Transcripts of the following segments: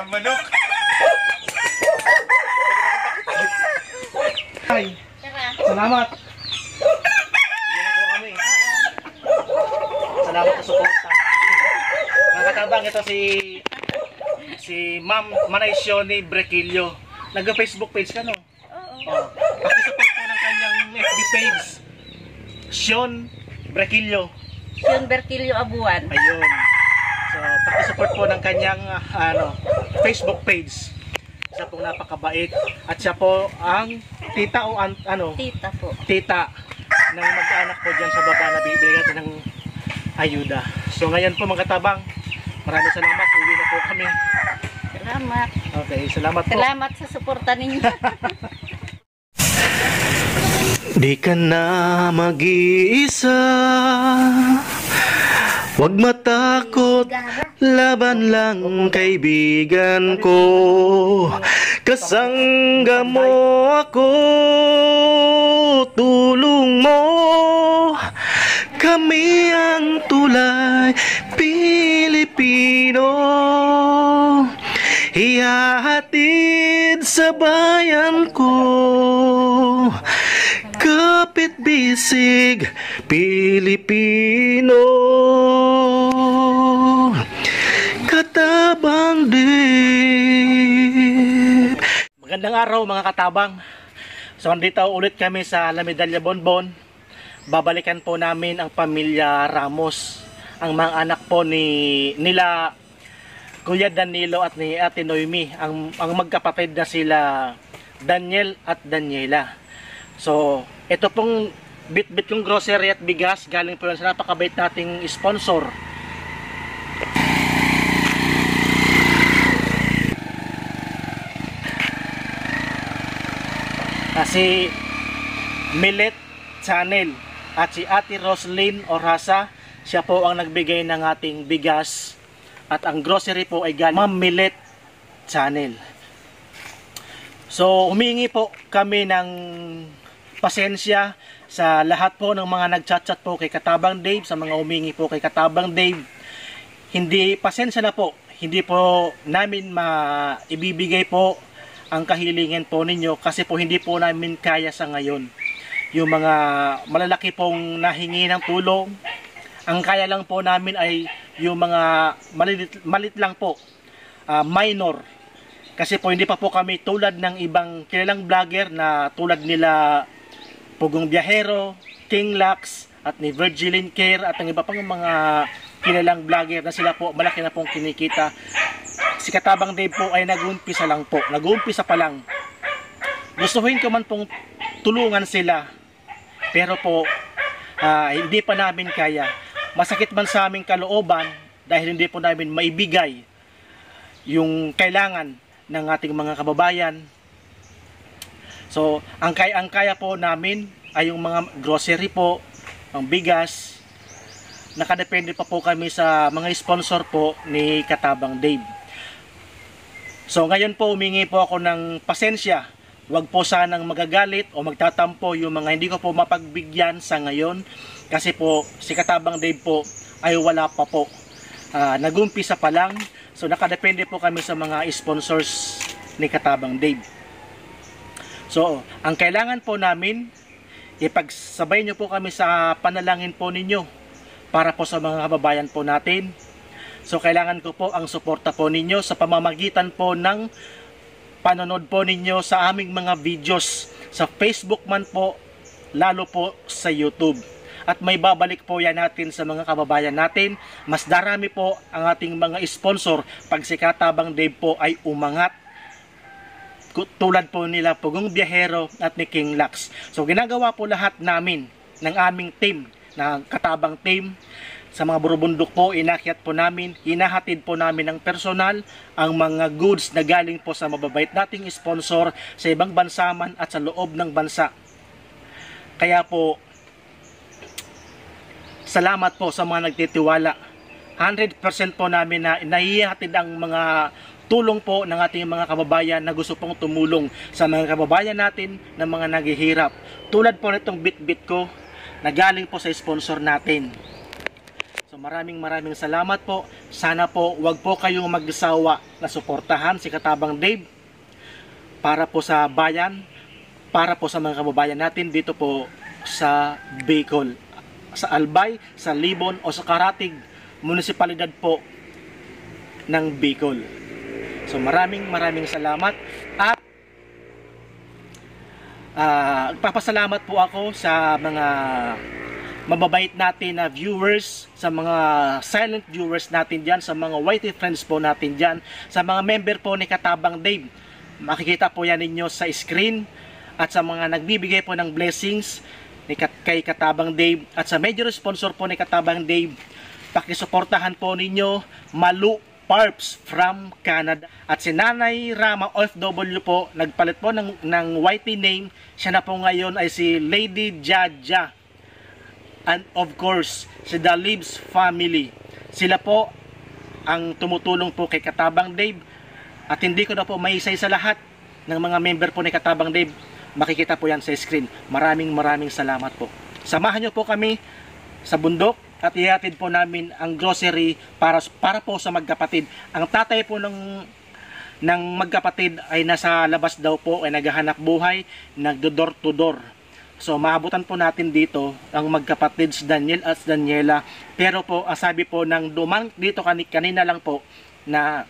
Ang manok. Ay, salamat. Yan po kami. Salamat sa suporta. Mga katabang, ito si Ma'am Manaisione Brequillo. Nag-Facebook page ka, no? Oo. Pakisupport po ng kanyang FB page. Sean Brequillo. Sean Brequillo Abuan. Ayun. So, pakisupport po ng kanyang Facebook page. Siya pong napakabait. At siya po ang tita o Tita po. Tita ng mag-anak po dyan sa baba na bibigyan natin ng ayuda. So ngayon po mga katabang, maraming salamat. Uwi na po kami. Salamat. Okay, salamat po. Salamat sa suporta ninyo. Di ka na mag-iisa, huwag matakot, laban lang kaibigan ko. Kasangga mo ako, tulong mo. Kami ang tulay Pilipino, ihahatid sa bayan ko. Kapit bisig Pilipino, Katabang Dave. Magandang araw mga katabang. So andito ulit kami sa La Medalla Bonbon. Babalikan po namin ang pamilya Ramos, ang mga anak po nila Kuya Danilo at ni Ate Noemi, ang magkapatid na sila Daniel at Daniela. So, ito pong bit-bit yung grocery at bigas, galing po yan sa napakabait nating sponsor. Si Millet Channel at si Ate Roslyn Orhasa, siya po ang nagbigay ng ating bigas at ang grocery po ay galing Ma'am Millet Channel. So humingi po kami ng pasensya sa lahat po ng mga nagchat-chat po kay Katabang Dave, sa mga humingi po kay Katabang Dave. Hindi, pasensya na po, hindi po namin maibibigay po ang kahilingan po ninyo kasi po hindi po namin kaya sa ngayon. Yung mga malalaki pong nahingi ng tulong, ang kaya lang po namin ay yung mga malit lang po, minor. Kasi po hindi pa po kami tulad ng ibang kilalang vlogger na tulad nila Pugong Biyahero, King Lax at ni Virgilin Care at ang iba pang mga kilalang vlogger na sila po malaki na pong kinikita. Si Katabang Dave po ay nag-uumpisa lang po, nag-uumpisa pa lang. Gustuhin ko man pong tulungan sila, pero po hindi pa namin kaya. Masakit man sa aming kalooban dahil hindi po namin maibigay yung kailangan ng ating mga kababayan. So, ang kaya po namin ay yung mga grocery po, ang bigas. Nakadepende pa po kami sa mga sponsor po ni Katabang Dave. So, ngayon po humingi po ako ng pasensya. Huwag po sanang magagalit o magtatampo yung mga hindi ko po mapagbigyan sa ngayon. Kasi po, si Katabang Dave po ay wala pa po. Nag-umpisa pa lang. So nakadepende po kami sa mga sponsors ni Katabang Dave. So ang kailangan po namin, ipagsabay nyo po kami sa panalangin po ninyo para po sa mga kababayan po natin. So kailangan ko po ang suporta po ninyo sa pamamagitan po ng panonood po ninyo sa aming mga videos sa Facebook man po, lalo po sa YouTube. At may babalik po yan natin sa mga kababayan natin. Mas darami po ang ating mga sponsor pag si Katabang Dave po ay umangat. Tulad po nila Pugong Biyahero at ni King Lax. So ginagawa po lahat namin ng aming team, ng Katabang team. Sa mga burubundok po, inakyat po namin, hinahatid po namin ng personal ang mga goods na galing po sa mababait nating sponsor sa ibang bansa man at sa loob ng bansa. Kaya po, salamat po sa mga nagtitiwala. 100% po namin na naihatid ang mga tulong po ng ating mga kababayan na gusto pong tumulong sa mga kababayan natin na mga naghihirap. Tulad po nitong bit-bit ko na galing po sa sponsor natin. So maraming salamat po. Sana po wag po kayong magsawa na suportahan si Katabang Dave para po sa bayan, para po sa mga kababayan natin dito po sa Bicol, sa Albay, sa Libon o sa Karatig, munisipalidad po ng Bicol. So maraming salamat at nagpapasalamat po ako sa mga mababait natin na viewers, sa mga silent viewers natin dyan, sa mga whitey friends po natin dyan, sa mga member po ni Katabang Dave. Makikita po yan ninyo sa screen, at sa mga nagbibigay po ng blessings kay Katabang Dave, at sa major sponsor po ni Katabang Dave, pakisuportahan po ninyo Malu Parps from Canada. At si Nanay Rama OFW po, nagpalit po ng whitey name. Siya na po ngayon ay si Lady Jaja. And of course, si The Libs family. Sila po ang tumutulong po kay Katabang Dave. At hindi ko na po maisay sa lahat ng mga member po ni Katabang Dave. Makikita po yan sa screen. Maraming salamat po. Samahan nyo po kami sa bundok at ihatid po namin ang grocery para po sa magkapatid. Ang tatay po ng magkapatid ay nasa labas daw po, ay naghahanap buhay, nagdo-door to door. So maabutan po natin dito ang magkapatid si Daniel at Daniela. Pero po, sabi po ng dumang dito kanina lang po, na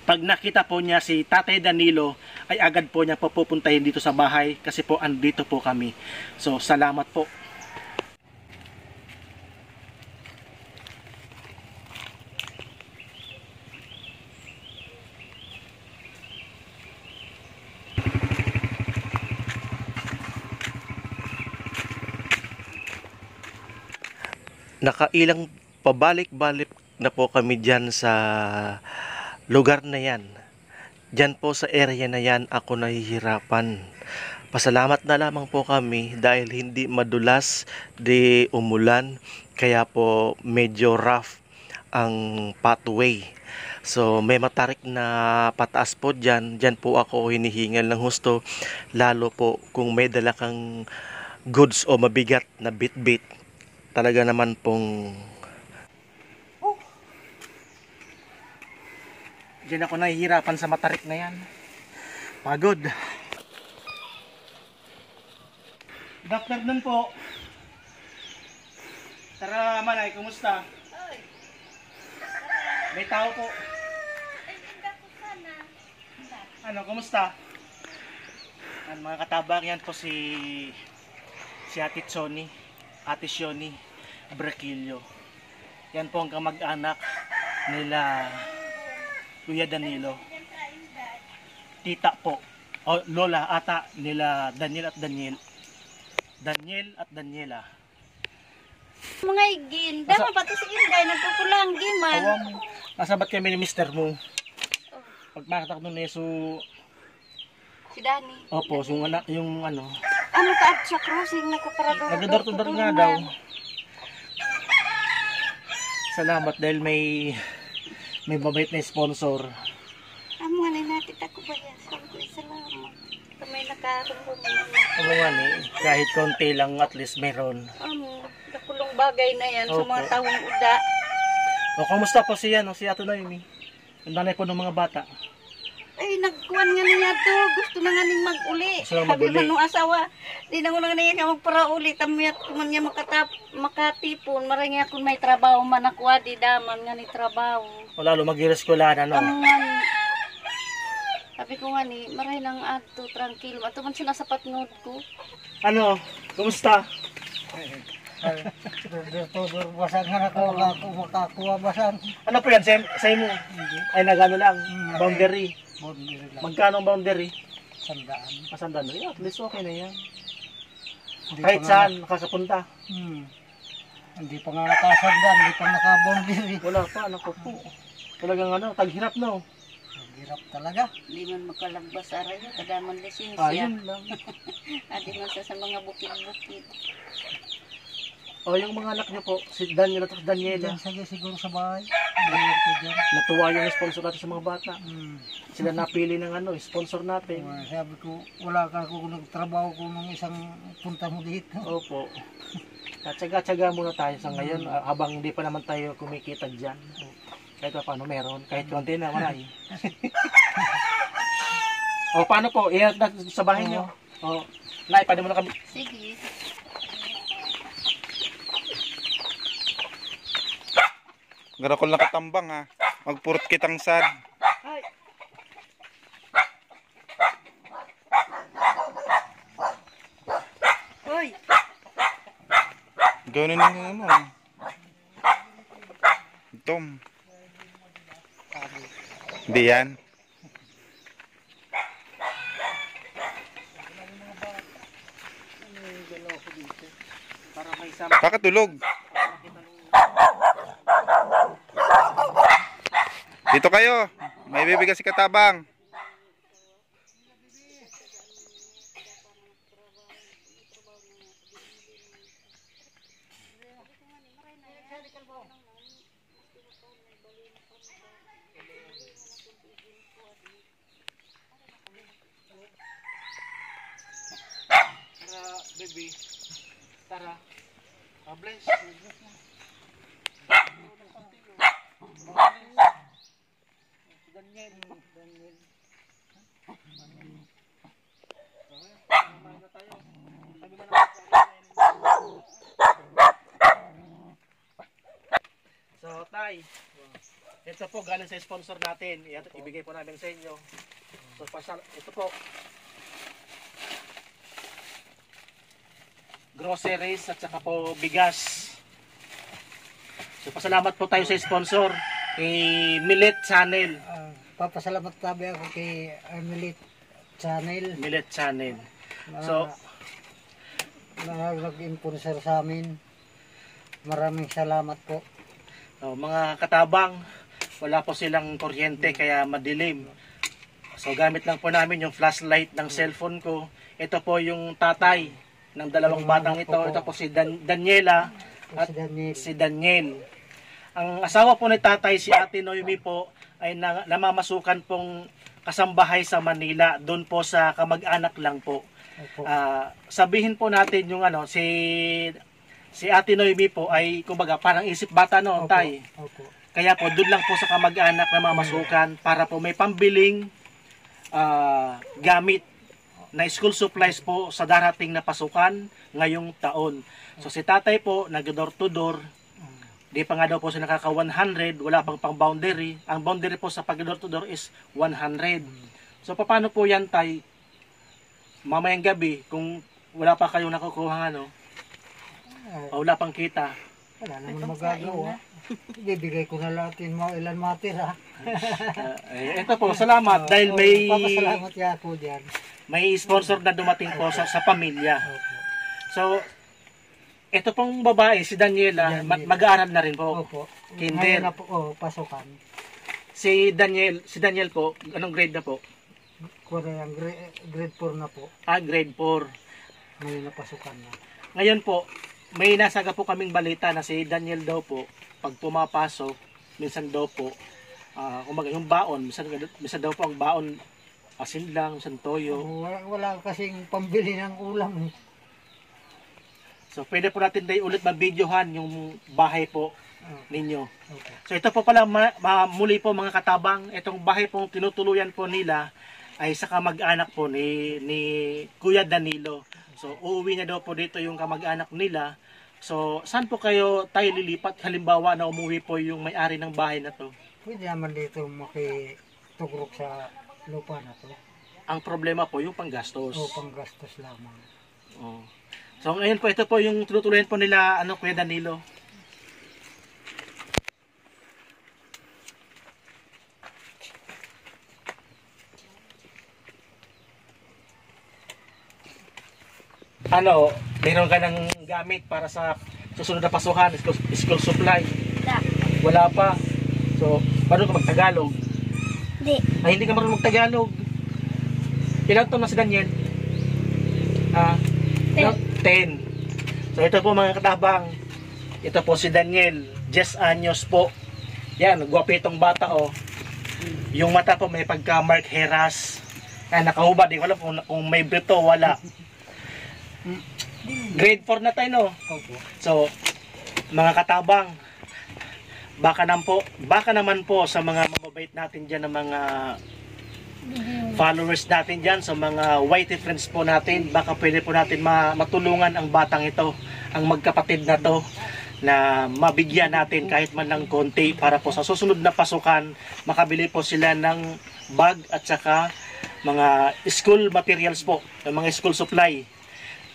pag nakita po niya si Tatay Danilo, ay agad po niya po pupuntahin dito sa bahay kasi po andito po kami. So salamat po. Nakailang pabalik-balik na po kami dyan sa lugar na yan. Dyan po sa area na yan ako nahihirapan. Pasalamat na lamang po kami dahil hindi madulas di umulan, kaya po medyo rough ang pathway. So may matarik na pataas po dyan. Dyan po ako hinihingal ng husto, lalo po kung may dala kang goods o mabigat na bit-bit. Talaga naman pong diyan ako nahihirapan sa matarik na yan. Pagod. Good afternoon po. Tara Manay, kumusta? May tao po. Ano, kumusta? Mga katabang, yan po si Ate Choni, Ate Shoni Braquillo. Yan po ang kamag-anak nila Kuya Danilo. Tita po, o lola ata nila Daniel at Daniela. Mga igin, dama pati si Inday, nagpupulang giman. Awam, nasabat kami ni Mr. mo. Pagmakatak nun eh, so Si Dani. opo, so yung ano. Ano ka at siya crossing, nagpaparador. Nagdador-tudor nga daw. Salamat dahil may mabait na sponsor. Amo nga natin ako ba yan? Sabi ko, salamat. Kamay nakarong Ano nga kahit konti lang at least meron. Nakulong bagay na yan sa mga Opo. tawong uda. O, kamusta po si Ato Naomi? Ang nanay po ng mga bata. Ay, nagkuhan nga niya to. Gusto na nga ning mag-uli. Gusto na Sabi mag-uli. man nung asawa, di na ko na nga niya magpara-uli. Tamiyat ko man niya makatipon. Maray nga kung may trabaho man nakuha, di daman nga ni trabaho. O lalo mag-ireskwelahan, ano? Amo nga ni. Sabi ko nga ni, maray lang ato, tranquilo. Ato man sinasapat ngod ko. Ano? Kumusta? Tudor basang nga ako makakuha basang. Ano po yan? Sa mo? Ay, nagano lang. Boundary. Boundary lang. Magkano ang boundary? Sandaan. Masandaan rin. At least okay na yan. Hindi Kahit pa nga- saan nakakapunta. Hindi pa nga nakasandaan, hindi pa naka-boundary. Wala pa. Naku po. Talagang ano, taghirap na. Ang hirap talaga. Di man makalagpas aray niya, kadaman lisensya. Ayun lang. Adi man sa mga bukid-bukid. O, yung mga anak niyo po, si Daniel at Daniela. Diyan sige siguro sa bahay. Dito dyan. Natuwa yung sponsor natin sa mga bata. Hmm. Sila napili ng ano, sponsor natin. Sabi ko, wala ka ako nagtrabaho ko nung isang punta mo dito. Opo. Tsaga-tsaga muna tayo sa ngayon habang hindi pa naman tayo kumikita dyan. Kahit pa paano meron, kahit konti na marami. O paano po, iyan natin sa bahay nyo. O, Nay, pwede mo na kami. Sige. Garakol na katambang ha. Magpurot kitang sad. Ay. Hoy, Gawin na nga mo. Tom. Hindi yan. Para may sama. Kakatulog. Dito kayo. May bibigyan si Katabang. Tara, baby. Tara. Bless. Daniel. So, Tay. Ito po galing sa sponsor natin. Ibigay po namin sa inyo. So, ito po. Groceries at saka po bigas. So, pasalamat po tayo sa sponsor. Kay Millet Channel. Papasalamat tabi ako kay Armelit Channel Millet Channel. na, So, na nag-sponsor sa amin. Maraming salamat po. mga katabang, wala po silang kuryente kaya madilim. So gamit lang po namin yung flashlight ng cellphone ko. Ito po yung tatay ng dalawang batang ito. Ito po si Daniela at Si Daniel. si Daniel. Ang asawa po ni tatay, si Ate Noemi po, ay namamasukan pong kasambahay sa Manila. Doon po sa kamag-anak lang po. Opo. Sabihin po natin yung si Ate Noemi po ay kumbaga parang isip bata noon, tay. Opo. Kaya po doon lang po sa kamag-anak na mamasukan para po may pambiling gamit na school supplies po sa darating na pasukan ngayong taon. So si tatay po nag-door to door. Di pa nga daw po siya nakaka 100, wala pang boundary. Ang boundary po sa pag-door to door is 100. So paano po yan, tay? Mamayang gabi kung wala pa kayong nakukuha o wala pang kita. Wala naman magagawa. Bibigay ko na lahat yung mga ilan matira. Ito po, salamat dahil Papasalamat ya ako dyan. may sponsor na dumating po sa pamilya. Opo. So, ito pong babae, si Daniela, mag-aaral na rin po. Opo. Kinder. Ngayon na po, pasukan. Si Daniel po, anong grade na po? Korean grade 4 na po. Grade 4. Ngayon na pasukan na. Ngayon po, may nasaga po kaming balita na si Daniel daw po, pag pumapasok, minsan daw po, kumaga yung baon, minsan daw po ang baon, asin lang, minsan toyo. Wala kasing pambili ng ulam. So, pwede po natin tayo ulit mabidyohan yung bahay po ninyo. Okay. So, ito po pala, muli po mga katabang, itong bahay pong tinutuluyan po nila ay sa kamag-anak po ni Kuya Danilo. So, uuwi na daw po dito yung kamag-anak nila. So, saan po kayo tayo lilipat? Halimbawa na umuwi po yung may-ari ng bahay na to. Pwede naman dito makitugrok sa lupa na to. Ang problema po yung panggastos. O panggastos lamang. Oh. So, ngayon po, ito po yung tinutuluyan po nila, Kuya Danilo. Meron ka ng gamit para sa susunod na pasukan, school supply? Wala pa. So, paano ka mag-Tagalog? Ay, hindi ka marunong mag-Tagalog. Ilan taon na si Daniel? 10. So, ito po mga katabang. Ito po si Daniel. 10 anyos po. Yan, gwapitong bata Yung mata po may pagka Mark Heras. Nakahubad. Wala kung may brito, wala. Grade 4 na tayo, no? Opo. So, mga katabang, baka naman po sa mga mababait natin dyan, ng mga followers natin dyan, sa mga whitey friends po natin, baka pwede po natin matulungan ang batang ito, ang magkapatid na to, na mabigyan natin kahit man ng konti para po sa susunod na pasukan, makabili po sila ng bag at saka mga school materials po, mga school supply.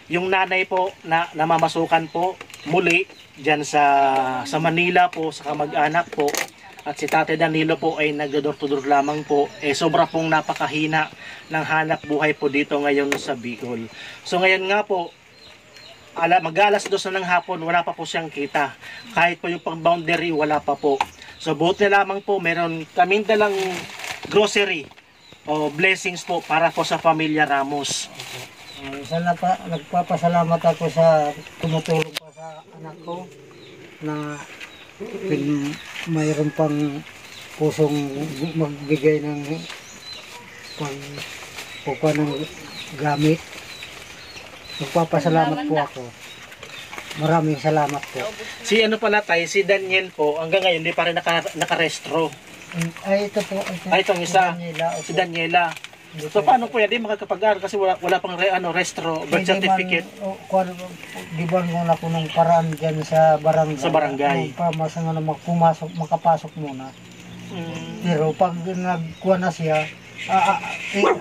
Yung nanay po na namamasukan po muli dyan sa Manila po, sa kamag-anak po, at si Tate Danilo po ay nagdodor-to-door lamang po, sobra pong napakahina ng hanap buhay po dito ngayon sa Bicol. So ngayon nga po, mag-alas 2 na ng hapon, wala pa po siyang kita. Kahit po yung pang-boundary, wala pa po. So buti na lamang po, meron kaming dalang grocery o blessings po para po sa pamilya Ramos. Sana pa, nagpapasalamat ako sa tumutulong pa sa anak ko na mayroon pang pusong magbigay ng pagkuha ng gamit. Nagpapasalamat po ako. Maraming salamat po. Si ano pala tayo, si Daniel po, hanggang ngayon hindi pa rin nakarestro. Ay, ito po. Itong isa, si Si Daniela. So paano po yan? Di makakapag-aral kasi wala pang restro, birth certificate. Di ba nung ako nung paraan dyan sa barangay? Sa barangay. Pamasa nga na makapasok muna. Pero pag nagkuha na siya,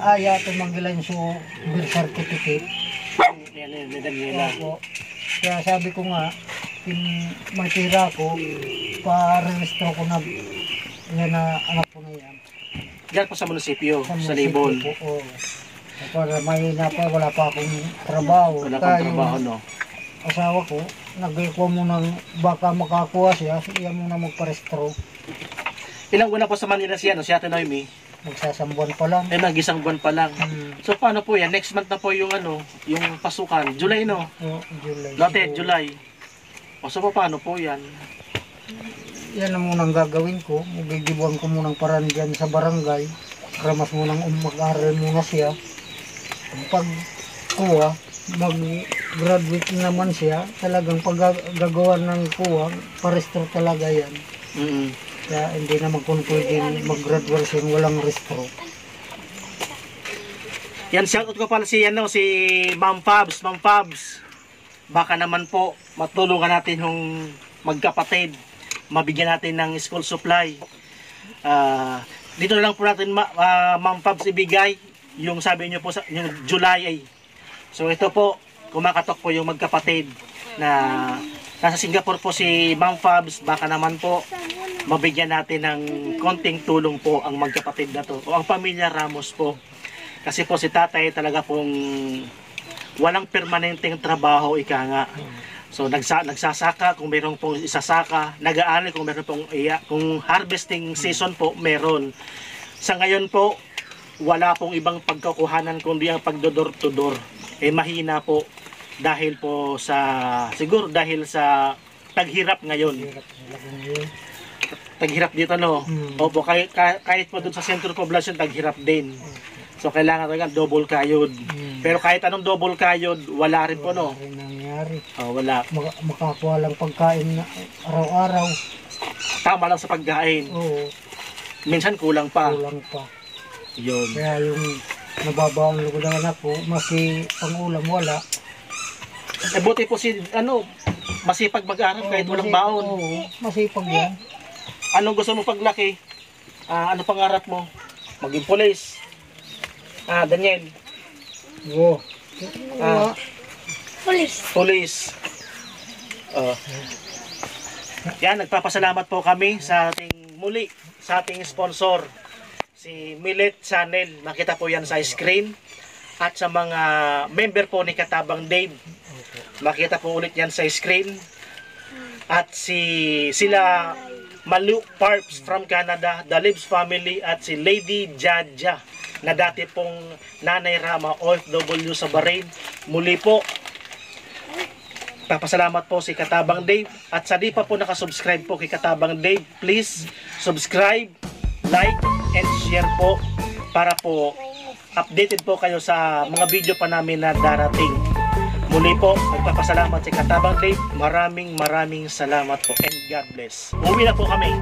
aya tumanggilan siya birth certificate. Yan, Daniela. Opo. Kaya sabi ko nga, may tira ko, pa-restro ko na yan na anak ko na yan. Diyan po sa munisipyo, sa Libon. Oo. Para mahina pa, wala pa akong trabaho. Wala pang trabaho, no? Asawa ko, nagkuha mo ng baka makakuha siya, siya muna magparestro. Ilang buwan na po sa Manila siya, no? Si Ate Noemi? Magsasambuan pa lang. Mag-isang buwan pa lang. So paano po yan? Next month na po yung yung pasukan. July, no? Oo, July. Dati, July. O so paano po yan? Yan ang munang gagawin ko. Magigibuan ko munang paraan dyan sa barangay. Ramas munang mag-aral muna siya. Pag kuha, mag-graduate naman siya. Talagang pag gagawa ng kuha, parestro talaga yan. Kaya hindi naman kung pwede mag-graduation walang restro. Yan, shoutout ko pala si Ma'am Fabs. Ma'am Fabs, baka naman po matulungan natin yung magkapatid. Mabigyan natin ng school supply. Dito na lang po natin Ma'am Fabs ibigay yung sabi niyo po sa yung July. So ito po, kumakatok po yung magkapatid na nasa Singapore po si Ma'am Fabs. Baka naman po mabigyan natin ng konting tulong po ang magkapatid na to o ang pamilya Ramos po. Kasi po si tatay talaga pong walang permanenteng trabaho, ika nga. So nagsasaka kung mayroong pong isasaka, nag-aaral kung mayroong pong kung harvesting season po meron. Sa ngayon po wala pong ibang pagkakuhanan kundi ang pagdodor to door. Mahina po dahil po siguro dahil sa taghirap ngayon. Taghirap dito, no? Opo, kahit po doon sa sentro poblasyon taghirap din. So kailangan talaga double kayod. Pero kahit anong double kayod, wala rin po, no? Wala rin nangyari. Wala. Makakuha lang pagkain na araw-araw. Tama lang sa pagkain. Oo, Minsan kulang pa. kulang pa. Yun. Kaya yung nababaon lugod ng anak ko, maki pangulam wala. Buti po masipag mag-aral kahit walang baon. Oo, masipag yan. Anong gusto mo paglaki? Ano pangarap mo? Maging pulis. Daniel. Oo. Pulis. Yan, nagpapasalamat po kami sa ating sponsor, si Millet Channel. Makita po yan sa screen. At sa mga member po ni Katabang Dave, makita po ulit yan sa screen. At sila Malu Parps from Canada, the Libs family, at si Lady Jaja na dati pong Nanay Rama OFW sa Bahrain. Muli po, papasalamat po si Katabang Dave. At sa di pa po nakasubscribe po kay Katabang Dave, please subscribe, like, and share po para po updated po kayo sa mga video pa namin na darating. Muli po, nagpapasalamat si Katabang Dave. Maraming salamat po and God bless. Uwi na po kami.